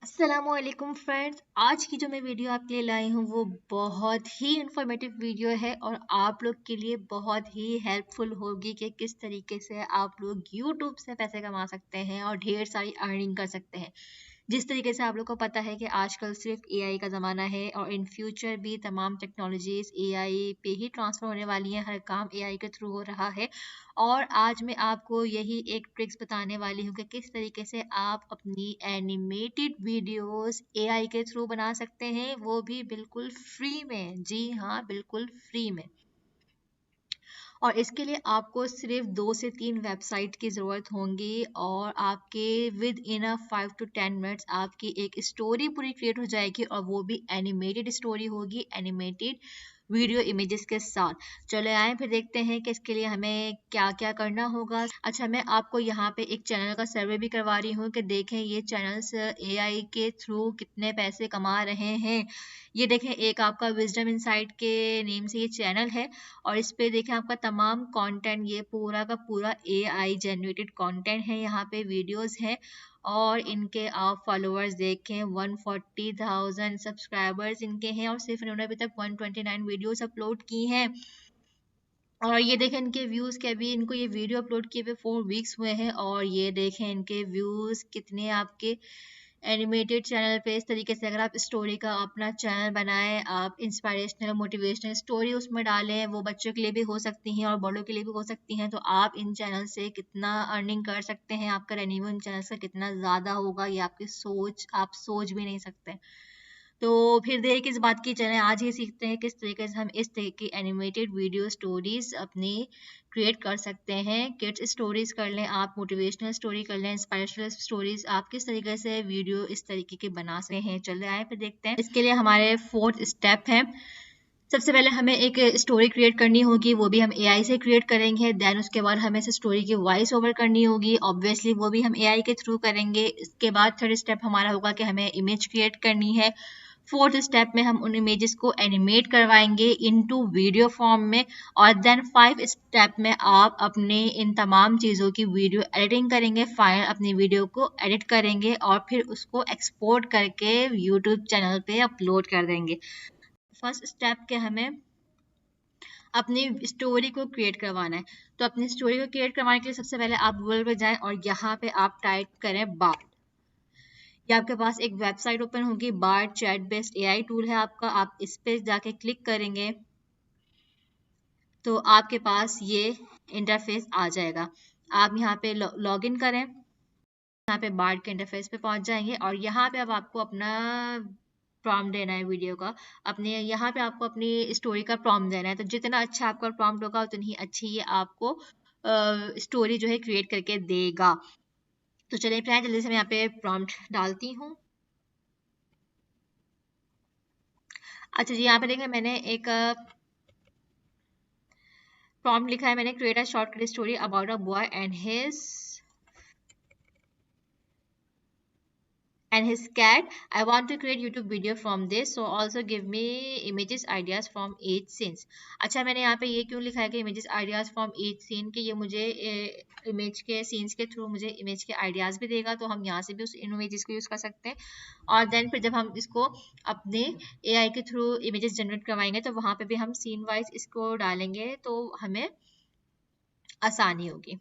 अस्सलामुअलैकुम फ्रेंड्स, आज की जो मैं वीडियो आपके लिए लाई हूँ वो बहुत ही इंफॉर्मेटिव वीडियो है और आप लोग के लिए बहुत ही हेल्पफुल होगी कि किस तरीके से आप लोग यूट्यूब से पैसे कमा सकते हैं और ढेर सारी अर्निंग कर सकते हैं। जिस तरीके से आप लोग को पता है कि आजकल सिर्फ एआई का ज़माना है और इन फ्यूचर भी तमाम टेक्नोलॉजीज एआई पे ही ट्रांसफर होने वाली हैं, हर काम एआई के थ्रू हो रहा है। और आज मैं आपको यही एक ट्रिक्स बताने वाली हूँ कि किस तरीके से आप अपनी एनिमेटेड वीडियोस एआई के थ्रू बना सकते हैं, वो भी बिल्कुल फ्री में। जी हाँ, बिल्कुल फ्री में। और इसके लिए आपको सिर्फ 2 से 3 वेबसाइट की ज़रूरत होगी और आपके with in a 5 to 10 minutes आपकी एक स्टोरी पूरी क्रिएट हो जाएगी और वो भी एनिमेटेड स्टोरी होगी, एनिमेटेड वीडियो इमेजेस के साथ। चले आए फिर देखते हैं कि इसके लिए हमें क्या क्या करना होगा। अच्छा, मैं आपको यहाँ पे एक चैनल का सर्वे भी करवा रही हूँ कि देखें ये चैनल्स एआई के थ्रू कितने पैसे कमा रहे हैं। ये देखें, एक आपका विजडम इनसाइट के नेम से ये चैनल है और इस पे देखें आपका तमाम कंटेंट, ये पूरा का पूरा एआई जनरेटेड कंटेंट है। यहाँ पे वीडियोस हैं और इनके आप फॉलोअर्स देखें 140,000 सब्सक्राइबर्स इनके हैं और सिर्फ इन्होंने अभी तक 129 वीडियोस अपलोड की हैं। और ये देखें इनके व्यूज़ के, अभी इनको ये वीडियो अपलोड किए हुए 4 वीक्स हुए हैं और ये देखें इनके व्यूज़ कितने आपके एनिमेटेड चैनल पे। इस तरीके से अगर आप स्टोरी का अपना चैनल बनाएं, आप इंस्पायरेशनल मोटिवेशनल स्टोरी उसमें डालें, वो बच्चों के लिए भी हो सकती हैं और बड़ों के लिए भी हो सकती हैं, तो आप इन चैनल से कितना अर्निंग कर सकते हैं, आपका रेवेन्यू इन चैनल से कितना ज़्यादा होगा, ये आपकी सोच, आप सोच भी नहीं सकते। तो फिर देर किस बात की, चलें आज ही सीखते हैं किस तरीके से हम इस तरह की एनिमेटेड वीडियो स्टोरीज अपनी क्रिएट कर सकते हैं। किड्स स्टोरीज कर लें आप, मोटिवेशनल स्टोरी कर लें, इंस्पायरेशनल स्टोरीज, आप किस तरीके से वीडियो इस तरीके के बना सकते हैं। चले आए फिर देखते हैं। इसके लिए हमारे 4th स्टेप है, सबसे पहले हमें एक स्टोरी क्रिएट करनी होगी, वो भी हम एआई से क्रिएट करेंगे। देन उसके बाद हमें इस स्टोरी की वॉइस ओवर करनी होगी, ऑब्वियसली वो भी हम एआई के थ्रू करेंगे। इसके बाद 3rd स्टेप हमारा होगा कि हमें इमेज क्रिएट करनी है। 4th स्टेप में हम उन इमेजेस को एनिमेट करवाएंगे इनटू वीडियो फॉर्म में। और देन 5 स्टेप में आप अपने इन तमाम चीज़ों की वीडियो एडिटिंग करेंगे, फाइनल अपनी वीडियो को एडिट करेंगे और फिर उसको एक्सपोर्ट करके यूट्यूब चैनल पे अपलोड कर देंगे। फर्स्ट स्टेप के हमें अपनी स्टोरी को क्रिएट करवाना है। तो अपनी स्टोरी को क्रिएट करवाने के लिए सबसे पहले आप गूगल पे जाएं और यहाँ पे आप टाइप करें बार्ड। या आपके पास एक वेबसाइट ओपन होगी, Bard chat based AI tool है आपका, आप इस पे जाके क्लिक करेंगे तो आपके पास ये इंटरफेस आ जाएगा। आप यहाँ पे लॉग इन करें, यहाँ पे बार्ड के इंटरफेस पे पहुंच जाएंगे और यहाँ पे अब आपको अपना प्रॉम्प्ट देना है वीडियो का। अपने यहाँ पे आपको अपनी स्टोरी का प्रॉम्प्ट देना है, तो जितना अच्छा आपका प्रॉम्प्ट होगा उतनी ही अच्छी ये आपको स्टोरी जो है क्रिएट करके देगा। तो चलिए फ्रेंड, जल्दी से मैं यहाँ पे प्रॉम्प्ट डालती हूँ। अच्छा जी, यहाँ पे देखिए मैंने एक प्रॉम्प्ट लिखा है, मैंने create a short story about a boy and his cat. I want to create YouTube video from this, so also give me images ideas from each scenes. अच्छा, मैंने यहाँ पे ये क्यों लिखा है कि images ideas from each scene, कि ये मुझे इमेज के सीन्स के थ्रू मुझे इमेज के आइडियाज भी देगा, तो हम यहाँ से भी उस इमेजेस को यूज कर सकते हैं। और देन फिर जब हम इसको अपने एआई के थ्रू इमेजेस जनरेट करवाएंगे तो वहाँ पे भी हम सीन वाइज इसको डालेंगे तो हमें आसानी होगी।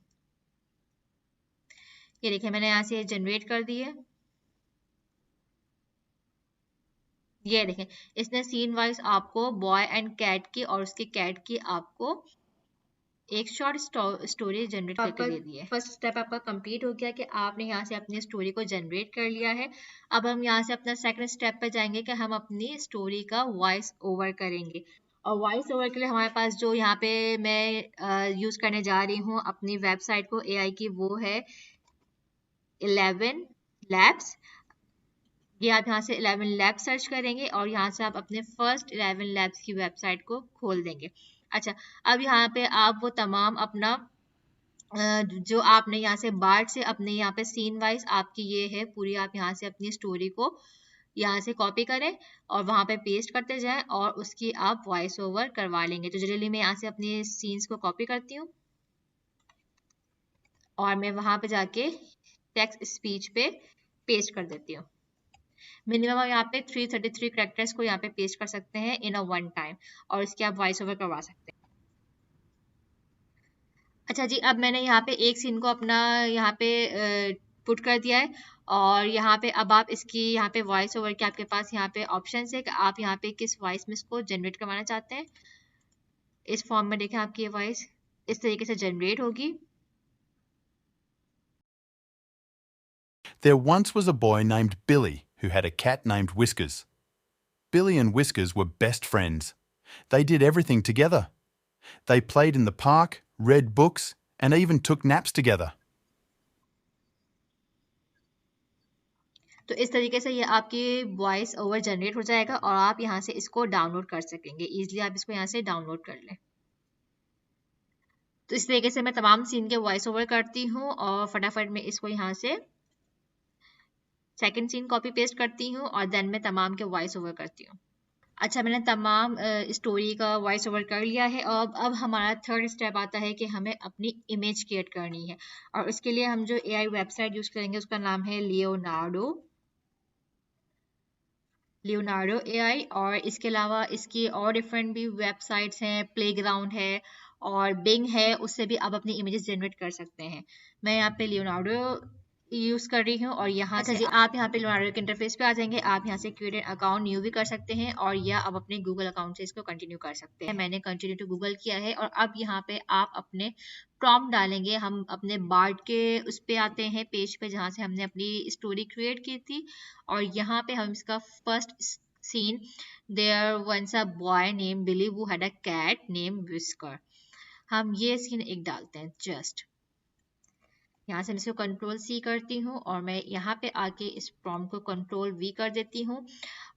ये देखिए मैंने यहाँ से जनरेट कर दी है। ये देखें, इसने सीन वाइज आपको बॉय एंड कैट की और उसके कैट की आपको एक शॉर्ट स्टोरी जनरेट करके दे दी है। फर्स्ट स्टेप आपका कंप्लीट हो गया कि आपने यहाँ से अपनी स्टोरी को जनरेट कर लिया है। अब हम यहाँ से अपना सेकंड स्टेप पे जाएंगे कि हम अपनी स्टोरी का वॉइस ओवर करेंगे। और वॉइस ओवर के लिए हमारे पास जो यहाँ पे मैं यूज करने जा रही हूँ अपनी वेबसाइट को एआई की, वो है 11 Labs। ये आप यहाँ से 11 लैब सर्च करेंगे और यहाँ से आप अपने फर्स्ट 11 लैब्स की वेबसाइट को खोल देंगे। अच्छा, अब यहाँ पे आप वो तमाम अपना जो आपने यहाँ से बार्ड से अपने यहाँ पे सीन वाइज आपकी ये है पूरी, आप यहाँ से अपनी स्टोरी को यहाँ से कॉपी करें और वहाँ पे पेस्ट करते जाएं और उसकी आप वॉइस ओवर करवा लेंगे। तो जनरली मैं यहाँ से अपने सीन्स को कॉपी करती हूँ और मैं वहाँ पे जाके टेक्स्ट स्पीच पे पेस्ट कर देती हूँ। मिनिमम आप यहाँ पे 333 कैरेक्टर्स को यहाँ पे पेस्ट कर सकते हैं इन अ वन टाइम, और इसके आप वॉइस ओवर करवा सकते हैं। अच्छा जी, अब मैंने यहाँ पे एक सीन को अपना यहाँ पे पुट कर दिया है, और यहाँ पे अब आप इसकी यहाँ पे वॉइस ओवर के आपके पास यहाँ पे ऑप्शन है कि आप यहाँ पे किस वॉइस में इसको जनरेट करवाना चाहते हैं। इस फॉर्म में देखें आपकी ये वॉइस इस तरीके से जनरेट होगी। There once was a boy named Billy who had a cat named Whiskers. Billy and Whiskers were best friends. They did everything together. They played in the park, read books, and even took naps together. तो इस तरीके से ये आपकी voice over generate हो जाएगा, और आप यहाँ से इसको डाउनलोड कर सकेंगे इजीली। आप इसको यहाँ से डाउनलोड कर लें। तो इस तरीके से मैं तमाम सीन के वॉइस ओवर करती हूँ, और फटाफट में इसको यहाँ से सेकंड सीन कॉपी पेस्ट करती हूँ, और देन मैं तमाम के वॉइस ओवर करती हूँ। अच्छा, मैंने तमाम स्टोरी का वॉइस ओवर कर लिया है। अब हमारा थर्ड स्टेप आता है कि हमें अपनी इमेज क्रिएट करनी है, और इसके लिए हम जो एआई वेबसाइट यूज करेंगे उसका नाम है लियोनार्डो एआई। और इसके अलावा इसकी और डिफरेंट भी वेबसाइट्स हैं, प्लेग्राउंड है और बिंग है, उससे भी आप अपनी इमेजेस जनरेट कर सकते हैं। मैं यहाँ पे लियोनार्डो यूज कर रही हूँ, और यहाँ से आप यहाँ पे लियोनार्डो के इंटरफेस पे आ जाएंगे। आप यहाँ से क्रिएट अकाउंट न्यू भी कर सकते हैं, और या आप अपने गूगल अकाउंट से इसको कंटिन्यू कर सकते हैं। मैंने कंटिन्यू टू गूगल किया है, और अब यहाँ पे आप अपने प्रॉम्प्ट डालेंगे। हम अपने बार्ड के उस पे आते हैं, पेज पे जहाँ से हमने अपनी स्टोरी क्रिएट की थी, और यहाँ पे हम इसका first scene, there once a boy name Billy who had a cat name Whisker, हम ये सीन एक डालते हैं जस्ट। यहाँ से मैं इसको कंट्रोल सी करती हूँ, और मैं यहाँ पे आके इस प्रॉम्प्ट को कंट्रोल वी कर देती हूँ।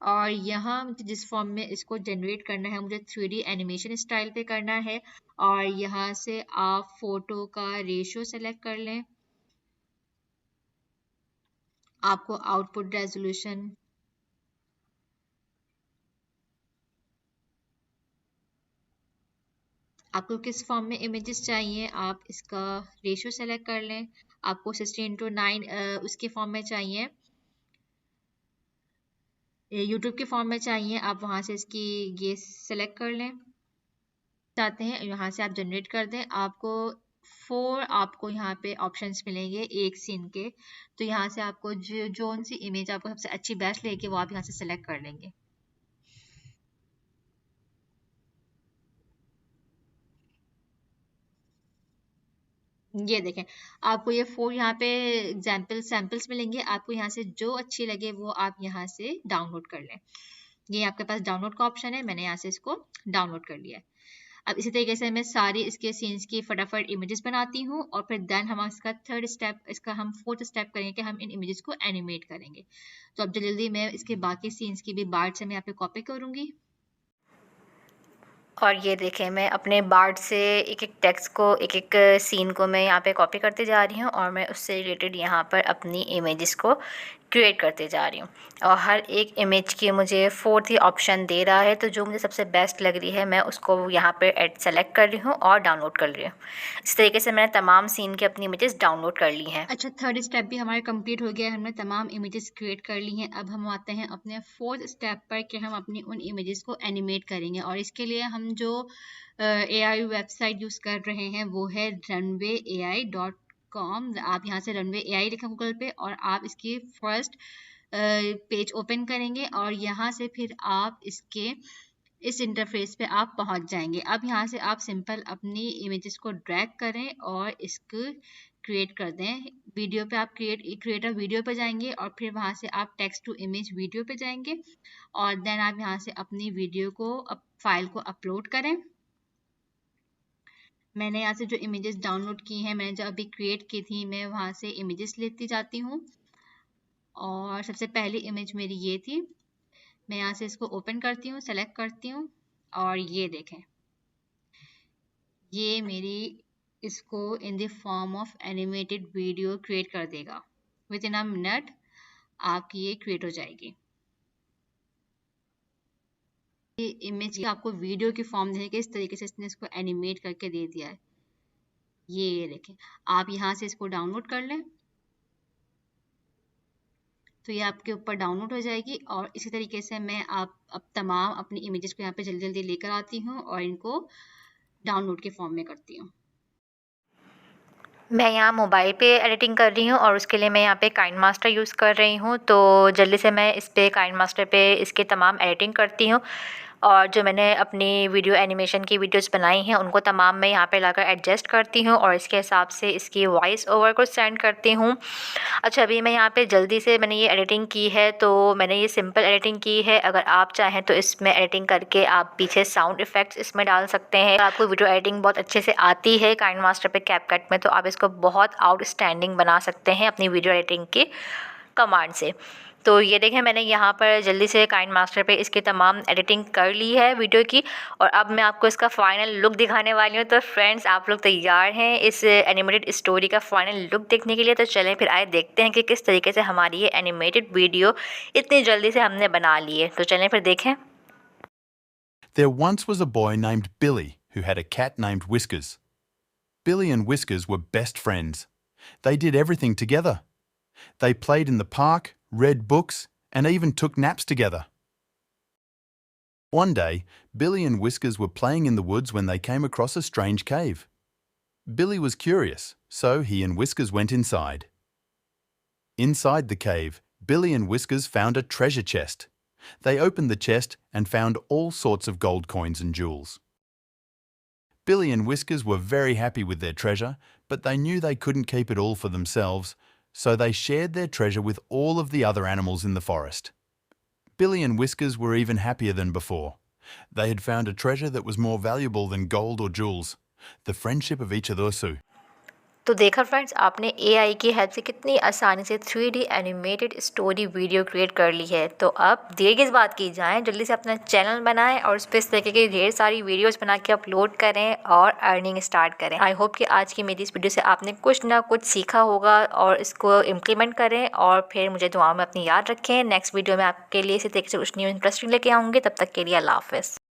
और यहाँ जिस फॉर्म में इसको जनरेट करना है, मुझे 3D एनिमेशन स्टाइल पे करना है, और यहाँ से आप फोटो का रेशियो सेलेक्ट कर लें। आपको आउटपुट रेजोल्यूशन, आपको किस फॉर्म में इमेजेस चाहिए, आप इसका रेशियो सेलेक्ट कर लें। आपको 16:9 उसके फॉर्म में चाहिए, यूट्यूब के फॉर्म में चाहिए, आप वहाँ से इसकी ये सेलेक्ट कर लें। चाहते हैं यहाँ से आप जनरेट कर दें। आपको 4 आपको यहाँ पे ऑप्शंस मिलेंगे एक सीन के, तो यहाँ से आपको जो सी इमेज आपको सबसे अच्छी बेस्ट लगे वो आप यहाँ से सेलेक्ट कर लेंगे। ये देखें, आपको ये 4 यहाँ पे सैंपल्स मिलेंगे। आपको यहाँ से जो अच्छी लगे वो आप यहाँ से डाउनलोड कर लें। ये आपके पास डाउनलोड का ऑप्शन है, मैंने यहाँ से इसको डाउनलोड कर लिया है। अब इसी तरीके से मैं सारी इसके सीन्स की फटाफट इमेजेस बनाती हूँ, और फिर देन हम इसका थर्ड स्टेप, इसका हम फोर्थ स्टेप करेंगे कि हम इन इमेजेस को एनिमेट करेंगे। तो अब जल्दी मैं इसके बाकी सीन्स की भी बार्ड से मैं यहाँ पे कॉपी करूँगी। और ये देखें, मैं अपने बार्ड से एक एक टेक्स्ट को, एक एक सीन को मैं यहाँ पे कॉपी करते जा रही हूँ, और मैं उससे रिलेटेड यहाँ पर अपनी इमेजेस को क्रिएट करते जा रही हूँ। और हर एक इमेज की मुझे 4th ही ऑप्शन दे रहा है, तो जो मुझे सबसे बेस्ट लग रही है मैं उसको यहाँ पे सेलेक्ट कर रही हूँ और डाउनलोड कर रही हूँ। इस तरीके से मैंने तमाम सीन की अपनी इमेजेस डाउनलोड कर ली हैं। अच्छा, थर्ड स्टेप भी हमारे कंप्लीट हो गया है, हमने तमाम इमेजेस क्रिएट कर ली हैं। अब हम आते हैं अपने फोर्थ स्टेप पर कि हम अपनी उन इमेजेस को एनिमेट करेंगे, और इसके लिए हम जो AI वेबसाइट यूज़ कर रहे हैं वो है runwayai.com। आप यहाँ से रनवे AI लिखें गूगल पे, और आप इसकी फर्स्ट पेज ओपन करेंगे, और यहाँ से फिर आप इसके इस इंटरफेस पे आप पहुंच जाएंगे। अब यहाँ से आप सिंपल अपनी इमेजेस को ड्रैग करें और इसको क्रिएट कर दें। वीडियो पे आप क्रिएटर वीडियो पे जाएंगे, और फिर वहाँ से आप टेक्स्ट टू इमेज वीडियो पे जाएंगे, और देन आप यहाँ से अपनी वीडियो को फाइल को अपलोड करें। मैंने यहाँ से जो इमेजेस डाउनलोड की हैं, मैंने जो अभी क्रिएट की थी, मैं वहाँ से इमेजेस लेती जाती हूँ, और सबसे पहली इमेज मेरी ये थी। मैं यहाँ से इसको ओपन करती हूँ, सेलेक्ट करती हूँ, और ये देखें, ये मेरी इसको in the form of animated video create कर देगा। विद इन अ मिनट आपकी ये क्रिएट हो जाएगी। ये इमेज आपको वीडियो की फॉर्म देने के इस तरीके से इसने इसको एनिमेट करके दे दिया है। ये देखें, आप यहाँ से इसको डाउनलोड कर लें। तो ये आपके ऊपर डाउनलोड हो जाएगी और इसी तरीके से मैं आप अब तमाम अपनी इमेजेस को यहाँ पे जल्दी जल्दी लेकर आती हूँ और इनको डाउनलोड के फॉर्म में करती हूँ। मैं यहाँ मोबाइल पे एडिटिंग कर रही हूँ और उसके लिए मैं यहाँ पे काइनमास्टर यूज़ कर रही हूँ। तो जल्दी से मैं इस पे काइनमास्टर पे इसके तमाम एडिटिंग करती हूँ और जो मैंने अपनी वीडियो एनिमेशन की वीडियोस बनाई हैं उनको तमाम मैं यहाँ पे लाकर एडजस्ट करती हूँ और इसके हिसाब से इसकी वॉइस ओवर को सेंड करती हूँ। अच्छा, अभी मैं यहाँ पे जल्दी से मैंने ये एडिटिंग की है, तो मैंने ये सिंपल एडिटिंग की है। अगर आप चाहें तो इसमें एडिटिंग करके आप पीछे साउंड इफ़ेक्ट्स इसमें डाल सकते हैं। अगर आपको वीडियो एडिटिंग बहुत अच्छे से आती है काइनमास्टर पे, कैपकट में, तो आप इसको बहुत आउटस्टैंडिंग बना सकते हैं अपनी वीडियो एडिटिंग की कमांड से। तो ये देखें, मैंने यहाँ पर जल्दी से काइनमास्टर पे इसकी तमाम एडिटिंग कर ली है वीडियो की और अब मैं आपको इसका फ़ाइनल लुक दिखाने वाली हूँ। तो फ्रेंड्स, आप लोग तैयार हैं इस एनिमेटेड स्टोरी का फ़ाइनल लुक देखने के लिए? तो चलें फिर आए देखते हैं कि किस तरीके से हमारी ये एनिमेटेड वीडियो इतनी जल्दी से हमने बना ली है। तो चलें फिर देखें। There once was a boy named Billy who had a cat named Whiskers. Billy and Whiskers were best friends. They did everything together. They played in the park, read books, and even took naps together. One day, Billy and Whiskers were playing in the woods when they came across a strange cave. Billy was curious, so he and Whiskers went inside. Inside the cave, Billy and Whiskers found a treasure chest. They opened the chest and found all sorts of gold coins and jewels. Billy and Whiskers were very happy with their treasure, but they knew they couldn't keep it all for themselves, so they shared their treasure with all of the other animals in the forest. Billy and Whiskers were even happier than before. They had found a treasure that was more valuable than gold or jewels, the friendship of each other. तो देखा friends, आपने AI की help से कितनी आसानी से 3D animated story video create कर ली है। तो अब देर किस बात की, जाएं जल्दी से अपना चैनल बनाएं और उस पर इस तरीके की ढेर सारी वीडियोस बना के अपलोड करें और अर्निंग स्टार्ट करें। आई होप कि आज की मेरी इस वीडियो से आपने कुछ ना कुछ सीखा होगा और इसको इम्प्लीमेंट करें और फिर मुझे दुआओं में अपनी याद रखें। नेक्स्ट वीडियो में आपके लिए इसी तरीके से कुछ न्यू इंटरेस्टिंग लेके आऊँगी। तब तक के लिए अल्लाह हाफ़िज़।